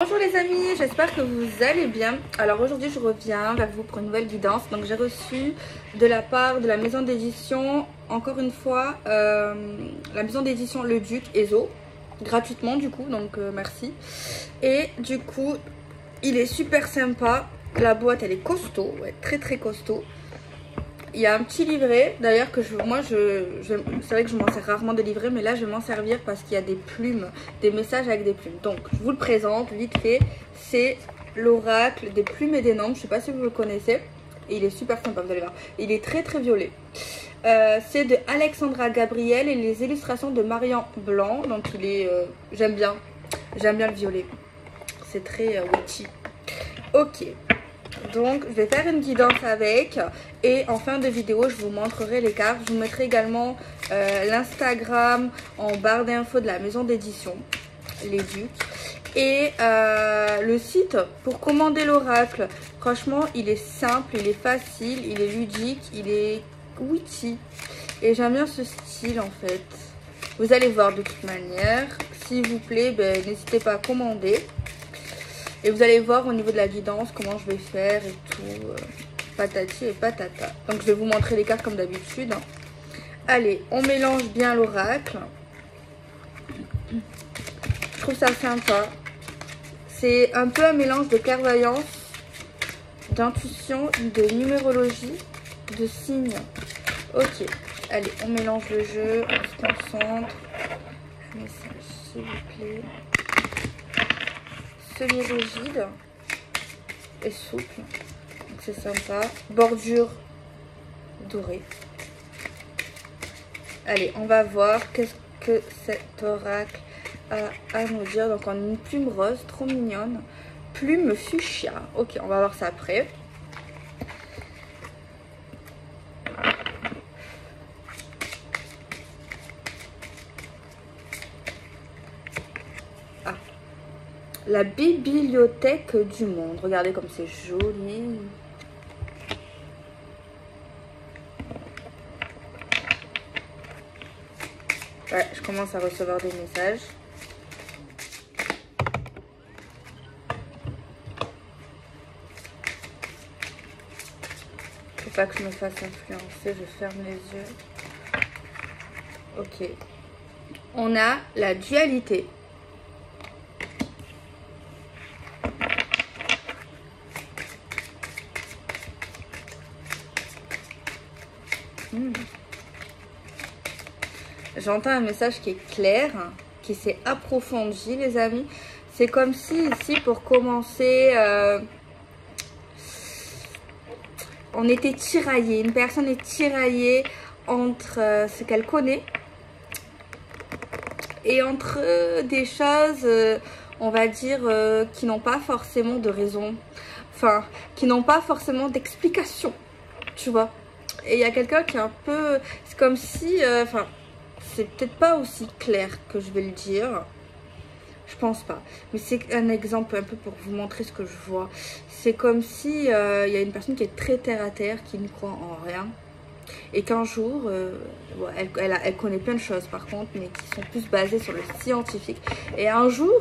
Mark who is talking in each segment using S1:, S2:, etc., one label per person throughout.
S1: Bonjour les amis, j'espère que vous allez bien. Alors aujourd'hui je reviens vers vous pour une nouvelle guidance. Donc j'ai reçu de la part de la maison d'édition, encore une fois, la maison d'édition Le Duc Ezo, gratuitement du coup, donc merci. Et du coup il est super sympa, la boîte elle est costaud, ouais, très très costaud. Il y a un petit livret, d'ailleurs que c'est vrai que je m'en sers rarement de livret, mais là je vais m'en servir parce qu'il y a des plumes, des messages avec des plumes. Donc je vous le présente vite fait, c'est l'oracle des plumes et des nombres, je sais pas si vous le connaissez, et il est super sympa, vous allez voir. Il est très très violet. C'est de Alexandra Gabriel et les illustrations de Marian Blanc, donc il est, j'aime bien le violet, c'est très witchy. Ok. Donc je vais faire une guidance avec et en fin de vidéo je vous montrerai les cartes. Je vous mettrai également l'Instagram en barre d'infos de la maison d'édition Les Ducs et le site pour commander l'oracle. Franchement il est simple, il est facile, il est ludique, il est witchy et j'aime bien ce style en fait. Vous allez voir de toute manière. S'il vous plaît, n'hésitez pas à commander. Et vous allez voir au niveau de la guidance comment je vais faire et tout, patati et patata. Donc je vais vous montrer les cartes comme d'habitude. Allez, on mélange bien l'oracle. Je trouve ça sympa. C'est un peu un mélange de clairvoyance, d'intuition, de numérologie, de signes. Ok, allez, on mélange le jeu, on se concentre. Je mets ça s'il vous plaît. Semi-rigide et souple, donc c'est sympa. Bordure dorée. Allez, on va voir qu'est-ce que cet oracle a à nous dire. Donc on a une plume rose, trop mignonne. Plume fuchsia. Ok, on va voir ça après. La bibliothèque du monde. Regardez comme c'est joli. Ouais, je commence à recevoir des messages. Faut pas que je me fasse influencer, je ferme les yeux. Ok. On a la dualité. J'entends un message qui est clair, qui s'est approfondi les amis. C'est comme si ici pour commencer, on était tiraillé. Une personne est tiraillée entre ce qu'elle connaît et entre des choses, on va dire, qui n'ont pas forcément de raison. Enfin, qui n'ont pas forcément d'explication, tu vois. Et il y a quelqu'un qui est un peu... C'est comme si... Enfin, c'est peut-être pas aussi clair que je vais le dire. Je pense pas. Mais c'est un exemple un peu pour vous montrer ce que je vois. C'est comme si il y a une personne qui est très terre à terre, qui ne croit en rien. Et qu'un jour, elle connaît plein de choses par contre, mais qui sont plus basées sur le scientifique. Et un jour,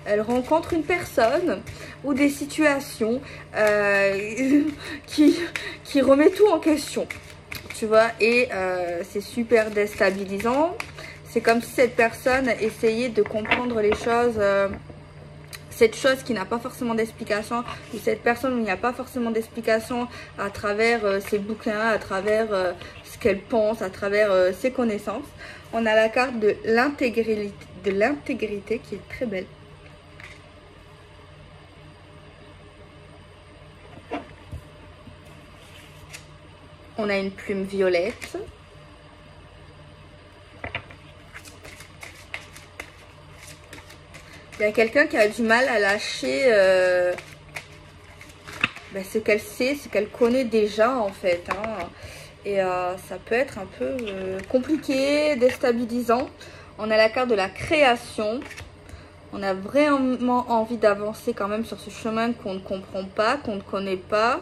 S1: elle rencontre une personne ou des situations qui remet tout en question. Tu vois, et c'est super déstabilisant. C'est comme si cette personne essayait de comprendre les choses, cette chose qui n'a pas forcément d'explication, ou cette personne où il n'y a pas forcément d'explication à travers ses bouquins, à travers ce qu'elle pense, à travers ses connaissances. On a la carte de l'intégrité qui est très belle. On a une plume violette. Il y a quelqu'un qui a du mal à lâcher ce qu'elle sait, ce qu'elle connaît déjà en fait. Hein. Et ça peut être un peu compliqué, déstabilisant. On a la carte de la création. On a vraiment envie d'avancer quand même sur ce chemin qu'on ne comprend pas, qu'on ne connaît pas,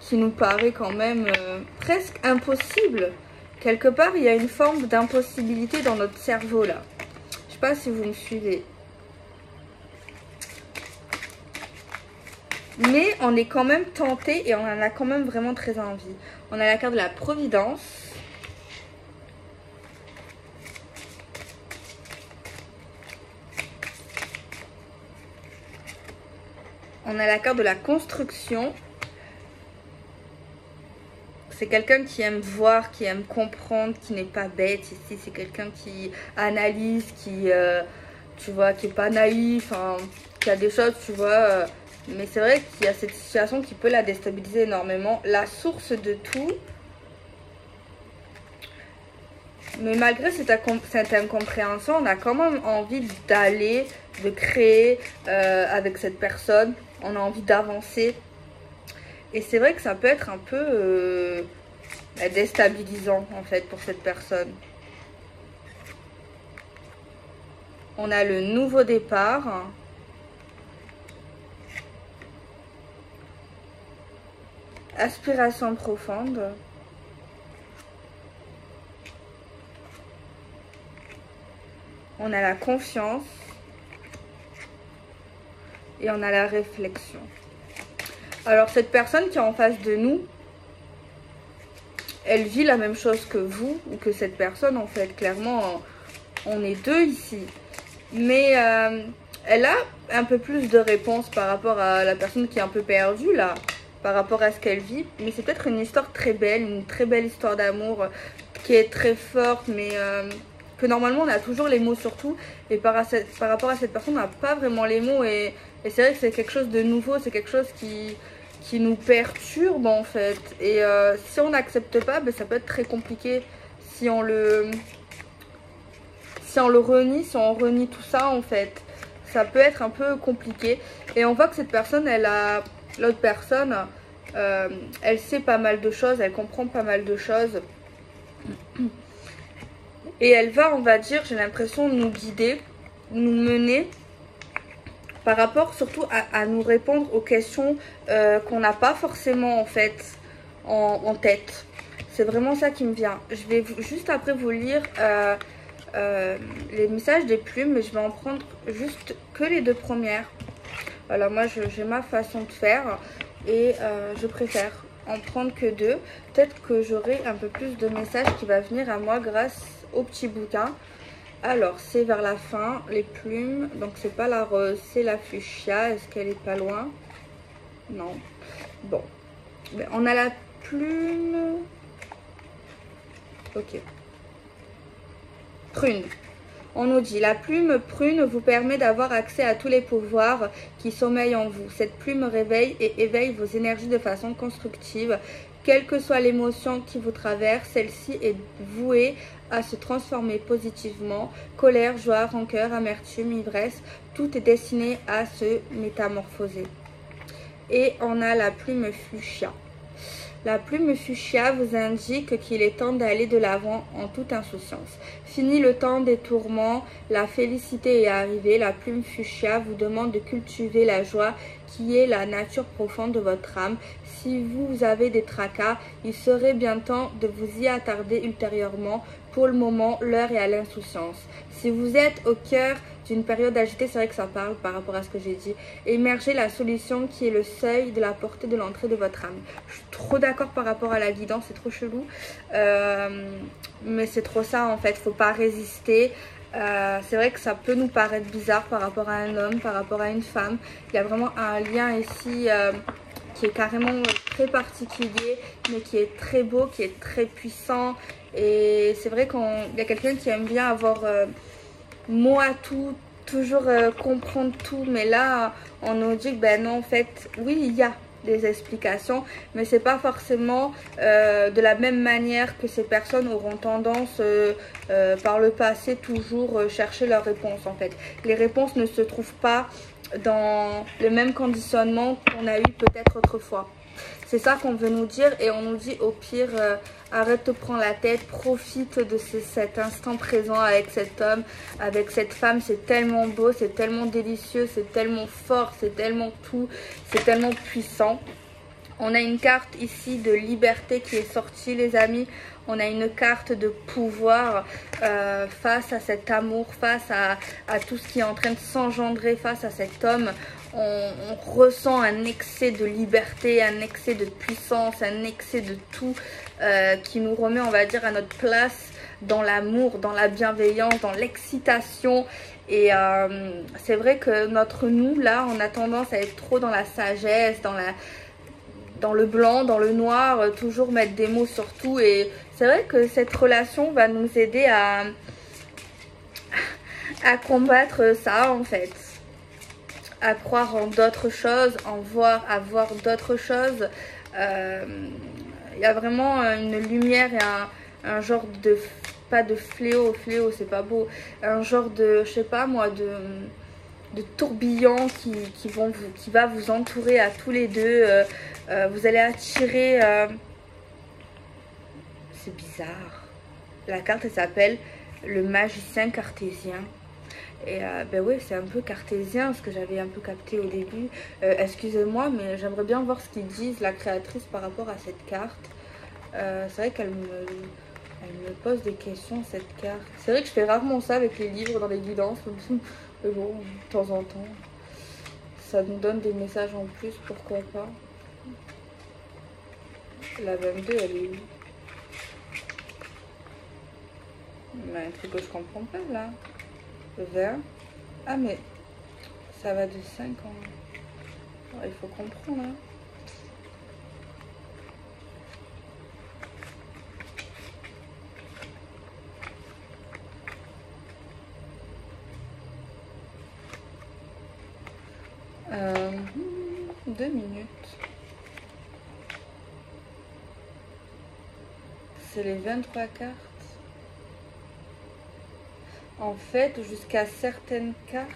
S1: qui nous paraît quand même presque impossible. Quelque part, il y a une forme d'impossibilité dans notre cerveau là. Je ne sais pas si vous me suivez. Mais on est quand même tenté et on en a quand même vraiment très envie. On a la carte de la Providence. On a la carte de la construction. C'est quelqu'un qui aime voir, qui aime comprendre, qui n'est pas bête. Ici, c'est quelqu'un qui analyse, qui, tu vois, qui n'est pas naïf, hein, qui a des choses, tu vois. Mais c'est vrai qu'il y a cette situation qui peut la déstabiliser énormément. La source de tout. Mais malgré cette incompréhension, on a quand même envie d'aller, de créer avec cette personne. On a envie d'avancer. Et c'est vrai que ça peut être un peu déstabilisant en fait pour cette personne. On a le nouveau départ. Aspiration profonde. On a la confiance. Et on a la réflexion. Alors cette personne qui est en face de nous, elle vit la même chose que vous ou que cette personne en fait. Clairement, on est deux ici. Mais elle a un peu plus de réponses par rapport à la personne qui est un peu perdue là. Par rapport à ce qu'elle vit. Mais c'est peut-être une histoire très belle, une très belle histoire d'amour qui est très forte. Mais que normalement on a toujours les mots sur tout. Et par rapport à cette personne, on n'a pas vraiment les mots. Et c'est vrai que c'est quelque chose de nouveau, c'est quelque chose qui nous perturbe en fait. Et si on n'accepte pas, ben, ça peut être très compliqué si on le renie, si on renie tout ça en fait. Ça peut être un peu compliqué. Et on voit que cette personne, l'autre personne, elle sait pas mal de choses, elle comprend pas mal de choses. Et elle va, on va dire, j'ai l'impression, nous guider, nous mener par rapport surtout à nous répondre aux questions qu'on n'a pas forcément en fait en tête. C'est vraiment ça qui me vient. Je vais juste après vous lire les messages des plumes, mais je vais en prendre juste que les deux premières. Voilà, moi j'ai ma façon de faire et je préfère en prendre que deux. Peut-être que j'aurai un peu plus de messages qui va venir à moi grâce au petit bouquin. Alors, c'est vers la fin, les plumes. Donc, c'est pas la rose, c'est la fuchsia. Est-ce qu'elle est pas loin? Non. Bon. Ben, on a la plume. Ok. Prune. On nous dit, la plume prune vous permet d'avoir accès à tous les pouvoirs qui sommeillent en vous. Cette plume réveille et éveille vos énergies de façon constructive. Quelle que soit l'émotion qui vous traverse, celle-ci est vouée à se transformer positivement. Colère, joie, rancœur, amertume, ivresse, tout est destiné à se métamorphoser. Et on a la plume fuchsia. La plume fuchsia vous indique qu'il est temps d'aller de l'avant en toute insouciance. Fini le temps des tourments, la félicité est arrivée. La plume fuchsia vous demande de cultiver la joie qui est la nature profonde de votre âme. Si vous avez des tracas, il serait bien temps de vous y attarder ultérieurement. Pour le moment, l'heure est à l'insouciance. Si vous êtes au cœur d'une période agitée, c'est vrai que ça parle par rapport à ce que j'ai dit. Émergez la solution qui est le seuil de la portée de l'entrée de votre âme. Je suis trop d'accord par rapport à la guidance, c'est trop chelou. Mais c'est trop ça en fait, faut pas résister. C'est vrai que ça peut nous paraître bizarre par rapport à un homme, par rapport à une femme. Il y a vraiment un lien ici qui est carrément très particulier, mais qui est très beau, qui est très puissant. Et c'est vrai qu'il y a quelqu'un qui aime bien avoir mot à tout, toujours comprendre tout. Mais là, on nous dit que ben non, en fait, oui, il y a des explications, mais c'est pas forcément de la même manière que ces personnes auront tendance par le passé toujours chercher leurs réponses en fait. Les réponses ne se trouvent pas dans le même conditionnement qu'on a eu peut-être autrefois. C'est ça qu'on veut nous dire et on nous dit au pire arrête de prendre la tête, profite de cet instant présent avec cet homme, avec cette femme. C'est tellement beau, c'est tellement délicieux, c'est tellement fort, c'est tellement tout, c'est tellement puissant. On a une carte ici de liberté qui est sortie les amis. On a une carte de pouvoir face à cet amour, face à tout ce qui est en train de s'engendrer, face à cet homme. on ressent un excès de liberté, un excès de puissance, un excès de tout qui nous remet, on va dire, à notre place dans l'amour, dans la bienveillance, dans l'excitation. Et c'est vrai que notre nous, là, on a tendance à être trop dans la sagesse, dans le blanc, dans le noir, toujours mettre des mots sur tout. Et c'est vrai que cette relation va nous aider à combattre ça, en fait. À croire en d'autres choses, à voir d'autres choses. Il y a vraiment une lumière et un genre de, pas de fléau c'est pas beau, un genre de, je sais pas moi, de tourbillon qui va vous entourer à tous les deux. Vous allez attirer, c'est bizarre, la carte elle s'appelle le magicien cartésien. Et ben oui, c'est un peu cartésien, ce que j'avais un peu capté au début. Excusez-moi, mais j'aimerais bien voir ce qu'ils disent, la créatrice, par rapport à cette carte. C'est vrai qu'elle me pose des questions, cette carte. C'est vrai que je fais rarement ça avec les livres dans les guidances. Mais bon, de temps en temps, ça nous donne des messages en plus, pourquoi pas. La 22, elle est où? Mais un truc que je comprends pas, là. 20. Ah mais ça va de 5 ans. Oh, il faut comprendre hein. Euh, 2 minutes. C'est les 23 cartes. En fait, jusqu'à certaines cartes,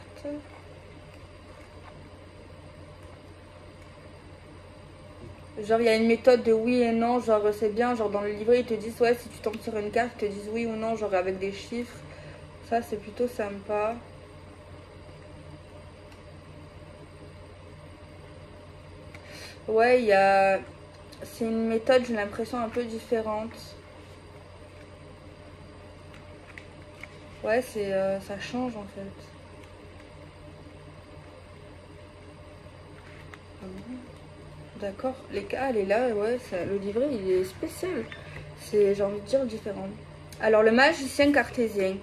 S1: genre il y a une méthode de oui et non, genre c'est bien, genre dans le livret ils te disent ouais si tu tombes sur une carte, ils te disent oui ou non, genre avec des chiffres. Ça c'est plutôt sympa. Ouais, c'est une méthode, j'ai l'impression un peu différente. Ouais, ça change en fait. D'accord, les cas, elle est là, ouais, le livret il est spécial. C'est, j'ai envie de dire, différent. Alors, le magicien cartésien.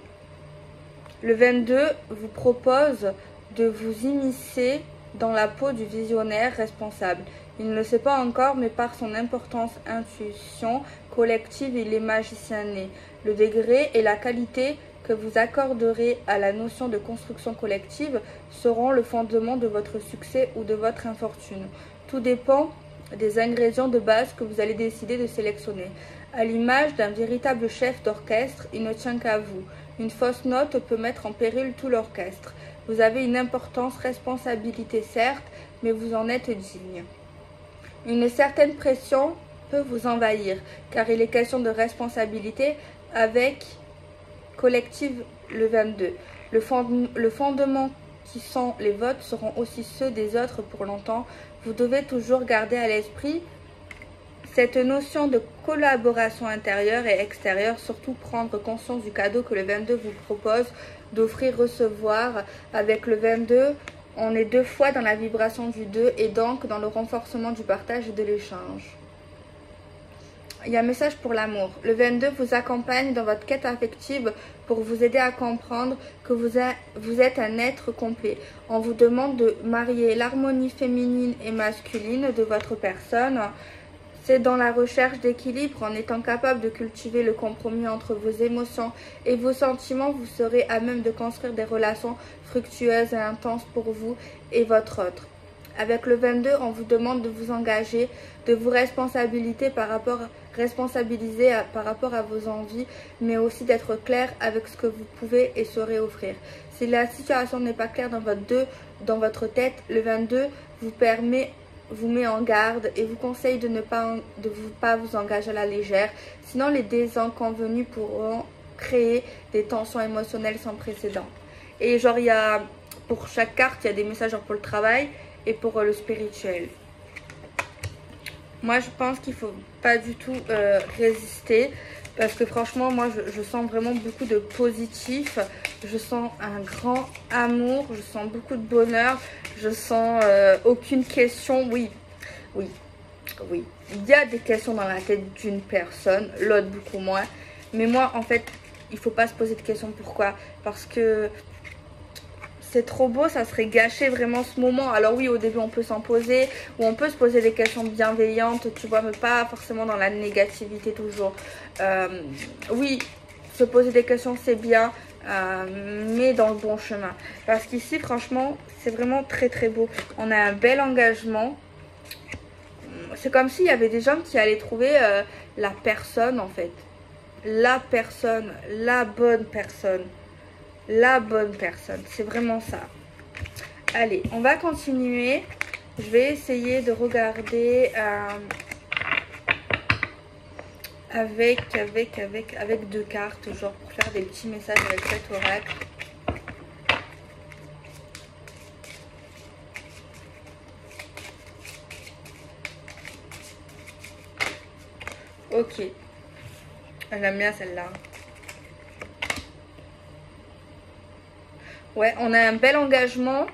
S1: Le 22 vous propose de vous immiscer dans la peau du visionnaire responsable. Il ne le sait pas encore, mais par son importance intuition collective, il est magicien né. Le degré et la qualité que vous accorderez à la notion de construction collective seront le fondement de votre succès ou de votre infortune. Tout dépend des ingrédients de base que vous allez décider de sélectionner. À l'image d'un véritable chef d'orchestre, il ne tient qu'à vous. Une fausse note peut mettre en péril tout l'orchestre. Vous avez une importante responsabilité certes, mais vous en êtes digne. Une certaine pression peut vous envahir, car il est question de responsabilité avec collective le 22. Le fondement qui sont les votes seront aussi ceux des autres pour longtemps. Vous devez toujours garder à l'esprit cette notion de collaboration intérieure et extérieure, surtout prendre conscience du cadeau que le 22 vous propose d'offrir-recevoir. Avec le 22, on est 2 fois dans la vibration du 2 et donc dans le renforcement du partage et de l'échange. Il y a un message pour l'amour. Le 22 vous accompagne dans votre quête affective pour vous aider à comprendre que vous êtes un être complet. On vous demande de marier l'harmonie féminine et masculine de votre personne. C'est dans la recherche d'équilibre, en étant capable de cultiver le compromis entre vos émotions et vos sentiments, vous serez à même de construire des relations fructueuses et intenses pour vous et votre autre. Avec le 22, on vous demande de vous engager, de vous responsabiliser par rapport à vos envies, mais aussi d'être clair avec ce que vous pouvez et saurez offrir. Si la situation n'est pas claire dans votre tête, le 22 vous met en garde et vous conseille de ne pas vous engager à la légère. Sinon, les désinconvenus pourront créer des tensions émotionnelles sans précédent. Et genre, pour chaque carte, il y a des messages pour le travail et pour le spirituel. Moi, je pense qu'il ne faut pas du tout résister. Parce que franchement, moi, je sens vraiment beaucoup de positif. Je sens un grand amour. Je sens beaucoup de bonheur. Je sens aucune question. Oui, oui, oui. Il y a des questions dans la tête d'une personne, l'autre beaucoup moins. Mais moi, en fait, il faut pas se poser de questions. Pourquoi? Parce que c'est trop beau, ça serait gâcher vraiment ce moment. Alors oui, au début on peut s'en poser, ou on peut se poser des questions bienveillantes, tu vois, mais pas forcément dans la négativité toujours. Oui, se poser des questions c'est bien, mais dans le bon chemin. Parce qu'ici franchement, c'est vraiment très très beau. On a un bel engagement. C'est comme s'il y avait des gens qui allaient trouver la personne en fait. La personne, la bonne personne. La bonne personne, c'est vraiment ça. Allez, on va continuer. Je vais essayer de regarder avec deux cartes, genre pour faire des petits messages avec cet oracle. Ok, j'aime bien celle-là. Ouais, on a un bel engagement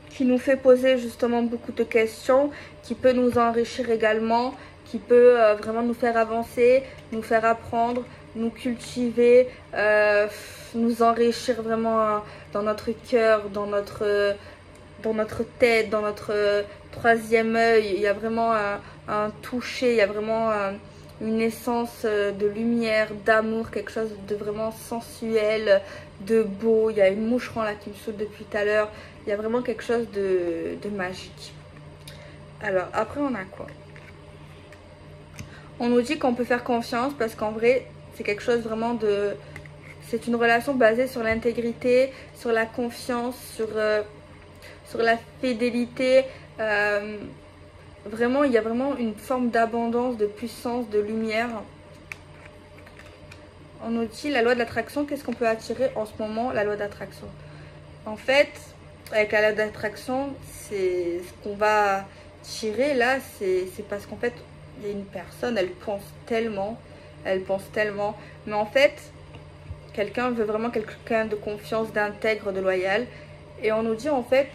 S1: qui nous fait poser justement beaucoup de questions, qui peut nous enrichir également, qui peut vraiment nous faire avancer, nous faire apprendre, nous cultiver, nous enrichir vraiment dans notre cœur, dans notre tête, dans notre troisième œil. Il y a vraiment un toucher, il y a vraiment une essence de lumière, d'amour, quelque chose de vraiment sensuel, de beau. Il y a une moucheron là qui me saute depuis tout à l'heure. Il y a vraiment quelque chose de magique. Alors après on a quoi? On nous dit qu'on peut faire confiance parce qu'en vrai c'est quelque chose vraiment de... C'est une relation basée sur l'intégrité, sur la confiance, sur la fidélité. Vraiment, il y a vraiment une forme d'abondance, de puissance, de lumière. On nous dit la loi de l'attraction. Qu'est-ce qu'on peut attirer en ce moment? La loi d'attraction. En fait, avec la loi d'attraction, c'est ce qu'on va tirer là, c'est parce qu'en fait, il y a une personne, elle pense tellement, mais en fait, quelqu'un veut vraiment quelqu'un de confiance, d'intègre, de loyal. Et on nous dit en fait,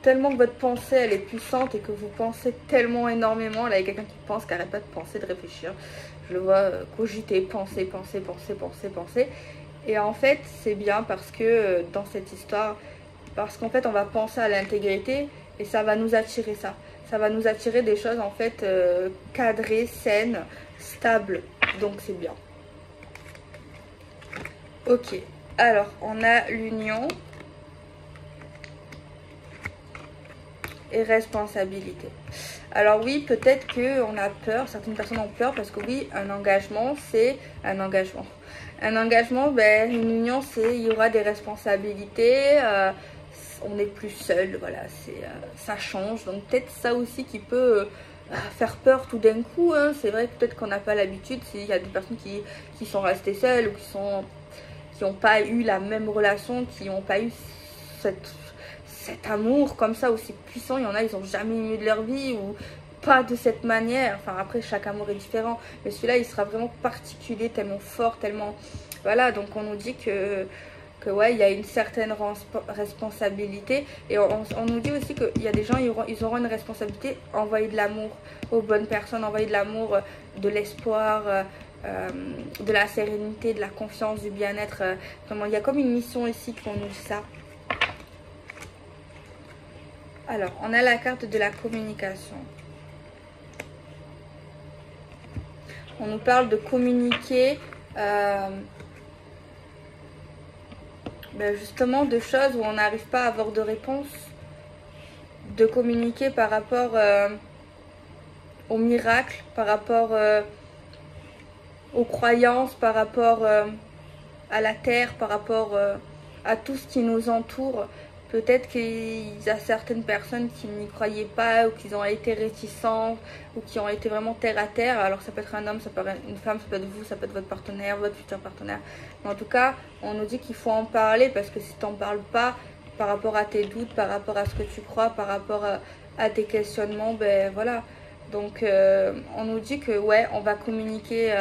S1: tellement que votre pensée elle est puissante et que vous pensez tellement énormément. Là il y a quelqu'un qui pense, qui n'arrête pas de penser, de réfléchir. Je le vois cogiter, penser. Et en fait c'est bien parce que dans cette histoire, parce qu'en fait on va penser à l'intégrité et ça va nous attirer ça. Ça va nous attirer des choses en fait cadrées, saines, stables. Donc c'est bien. Ok, alors on a l'union et responsabilité. Alors oui, peut-être qu'on a peur, certaines personnes ont peur parce que oui, un engagement, c'est un engagement. Un engagement, ben, une union, c'est il y aura des responsabilités, on n'est plus seul, voilà, ça change. Donc peut-être ça aussi qui peut faire peur tout d'un coup. Hein. C'est vrai que peut-être qu'on n'a pas l'habitude, s'il y a des personnes qui sont restées seules ou qui n'ont pas eu la même relation, qui n'ont pas eu cet amour comme ça aussi puissant. Il y en a, ils n'ont jamais eu de leur vie ou pas de cette manière. Enfin après chaque amour est différent, mais celui-là il sera vraiment particulier, tellement fort, tellement voilà. Donc on nous dit que ouais, il y a une certaine responsabilité et on nous dit aussi qu'il y a des gens, ils auront une responsabilité, envoyer de l'amour aux bonnes personnes, envoyer de l'amour, de l'espoir, de la sérénité, de la confiance, du bien-être. Vraiment, il y a comme une mission ici qu'on nous dit ça. Alors, on a la carte de la communication. On nous parle de communiquer, ben justement de choses où on n'arrive pas à avoir de réponse. De communiquer par rapport au miracle, par rapport aux croyances, par rapport à la terre, par rapport à tout ce qui nous entoure. Peut-être qu'il y a certaines personnes qui n'y croyaient pas ou qui ont été réticents ou qui ont été vraiment terre à terre. Alors ça peut être un homme, ça peut être une femme, ça peut être vous, ça peut être votre partenaire, votre futur partenaire. Mais en tout cas, on nous dit qu'il faut en parler parce que si tu n'en parles pas par rapport à tes doutes, par rapport à ce que tu crois, par rapport à tes questionnements, ben voilà. Donc on nous dit que ouais, on va communiquer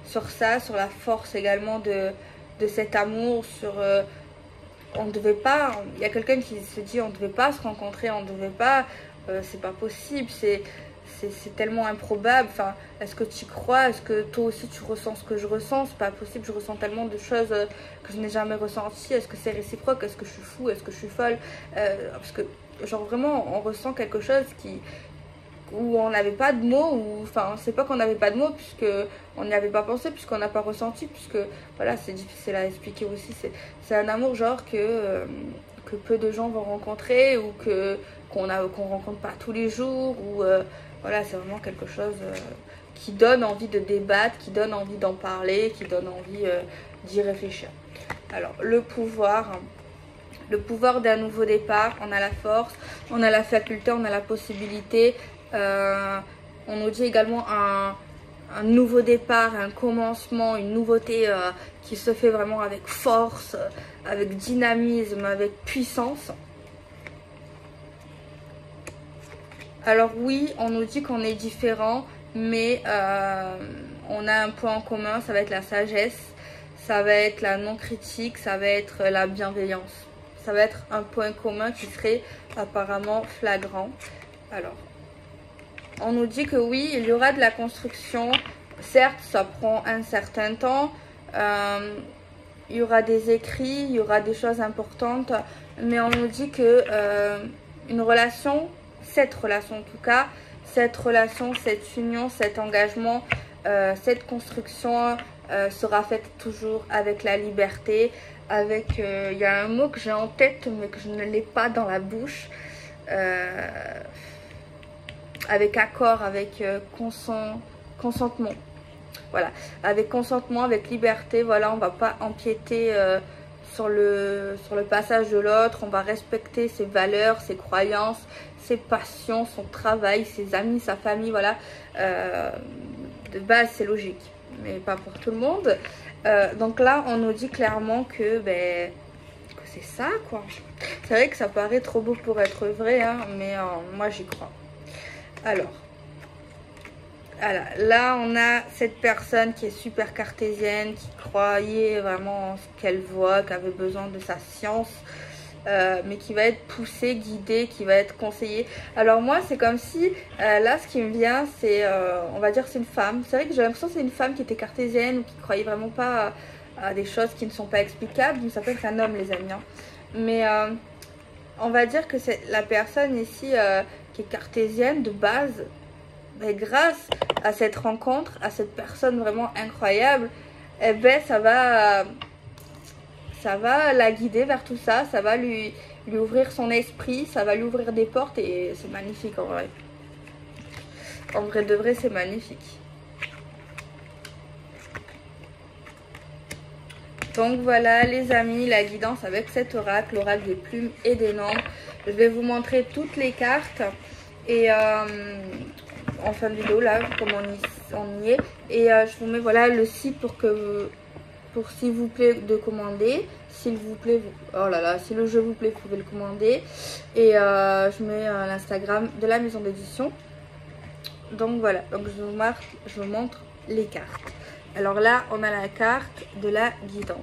S1: sur ça, sur la force également de cet amour, sur on ne devait pas, il y a quelqu'un qui se dit on ne devait pas se rencontrer, on ne devait pas, c'est pas possible, c'est tellement improbable. Enfin, est-ce que tu y crois? Est-ce que toi aussi tu ressens ce que je ressens? C'est pas possible, je ressens tellement de choses que je n'ai jamais ressenties. Est-ce que c'est réciproque? Est-ce que je suis fou? Est-ce que je suis folle? Parce que genre vraiment on ressent quelque chose où on n'avait pas de mots, ou enfin c'est pas qu'on n'avait pas de mots puisque on n'y avait pas pensé, puisqu'on n'a pas ressenti, puisque voilà, c'est difficile à expliquer aussi. C'est un amour genre que peu de gens vont rencontrer, ou qu'on rencontre pas tous les jours, ou voilà, c'est vraiment quelque chose qui donne envie de débattre, qui donne envie d'en parler, qui donne envie d'y réfléchir. Alors le pouvoir d'un nouveau départ, on a la force, on a la faculté, on a la possibilité. On nous dit également un nouveau départ, un commencement, une nouveauté qui se fait vraiment avec force, avec dynamisme, avec puissance. Alors oui, on nous dit qu'on est différent, mais on a un point en commun, ça va être la sagesse, ça va être la non-critique, ça va être la bienveillance. Ça va être un point commun qui serait apparemment flagrant. Alors, on nous dit que oui, il y aura de la construction. Certes, ça prend un certain temps. Il y aura des écrits, il y aura des choses importantes. Mais on nous dit que une relation, cette relation en tout cas, cette relation, cette union, cet engagement, cette construction sera faite toujours avec la liberté. Avec, il y a un mot que j'ai en tête mais que je ne l'ai pas dans la bouche. Avec accord, avec consentement. Voilà, avec consentement, avec liberté. Voilà, on va pas empiéter sur le passage de l'autre. On va respecter ses valeurs, ses croyances, ses passions, son travail, ses amis, sa famille. Voilà, de base c'est logique, mais pas pour tout le monde. Donc là on nous dit clairement que c'est ça quoi. C'est vrai que ça paraît trop beau pour être vrai, hein, mais moi j'y crois. Alors, voilà, là on a cette personne qui est super cartésienne, qui croyait vraiment en ce qu'elle voit, qui avait besoin de sa science, mais qui va être poussée, guidée, qui va être conseillée. Alors moi c'est comme si, là ce qui me vient c'est, on va dire c'est une femme. C'est vrai que j'ai l'impression que c'est une femme qui était cartésienne, ou qui croyait vraiment pas à des choses qui ne sont pas explicables. Mais ça peut être un homme les amis, hein. Mais on va dire que c'est la personne ici qui est cartésienne de base. Mais grâce à cette rencontre, à cette personne vraiment incroyable, eh ben ça va la guider vers tout ça, ça va lui ouvrir son esprit, ça va lui ouvrir des portes, et c'est magnifique en vrai. En vrai de vrai, c'est magnifique. Donc voilà les amis, la guidance avec cet oracle, l'oracle des plumes et des nombres. Je vais vous montrer toutes les cartes, et en fin de vidéo là, comme on y est. Et je vous mets voilà le site pour s'il vous plaît de commander. S'il vous plaît, oh là là, si le jeu vous plaît, vous pouvez le commander. Et je mets l'Instagram de la maison d'édition. Donc voilà, donc je vous montre les cartes. Alors là, on a la carte de la guidance.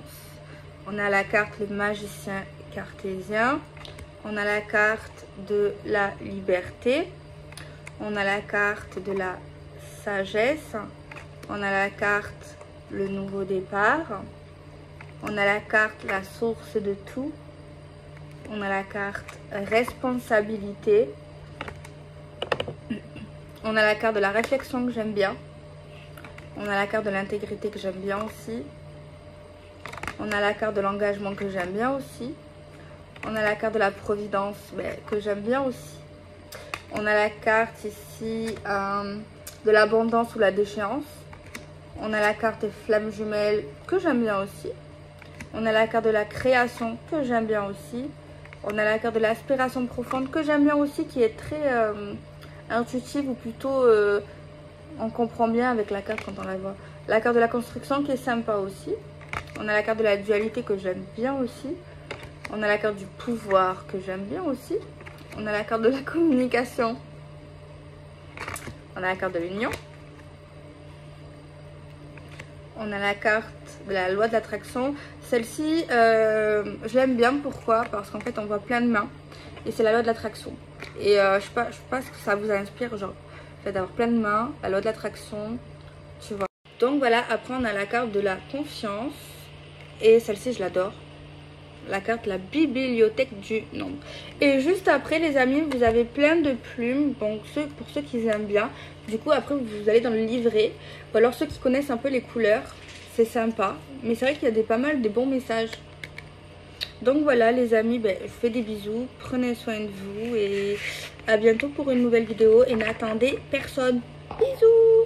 S1: On a la carte le magicien cartésien. On a la carte de la liberté. On a la carte de la sagesse. On a la carte le nouveau départ. On a la carte la source de tout. On a la carte responsabilité. On a la carte de la réflexion que j'aime bien. On a la carte de l'intégrité que j'aime bien aussi. On a la carte de l'engagement que j'aime bien aussi. On a la carte de la providence que j'aime bien aussi. On a la carte ici de l'abondance ou la déchéance. On a la carte des flammes jumelles que j'aime bien aussi. On a la carte de la création que j'aime bien aussi. On a la carte de l'aspiration profonde que j'aime bien aussi, qui est très intuitive, ou plutôt on comprend bien avec la carte quand on la voit. La carte de la construction qui est sympa aussi. On a la carte de la dualité que j'aime bien aussi. On a la carte du pouvoir que j'aime bien aussi. On a la carte de la communication. On a la carte de l'union. On a la carte de la loi de l'attraction. Celle-ci, je l'aime bien. Pourquoi? Parce qu'en fait, on voit plein de mains. Et c'est la loi de l'attraction. Et je sais pas ce que ça vous inspire, genre, le fait d'avoir plein de mains, la loi de l'attraction, tu vois. Donc voilà, après on a la carte de la confiance. Et celle-ci, je l'adore. La carte, la bibliothèque du nombre. Et juste après, les amis, vous avez plein de plumes. Donc pour ceux qui aiment bien. Du coup, après, vous allez dans le livret. Ou alors ceux qui connaissent un peu les couleurs. C'est sympa. Mais c'est vrai qu'il y a pas mal de bons messages. Donc voilà les amis, je vous fais des bisous, prenez soin de vous et à bientôt pour une nouvelle vidéo et n'attendez personne. Bisous.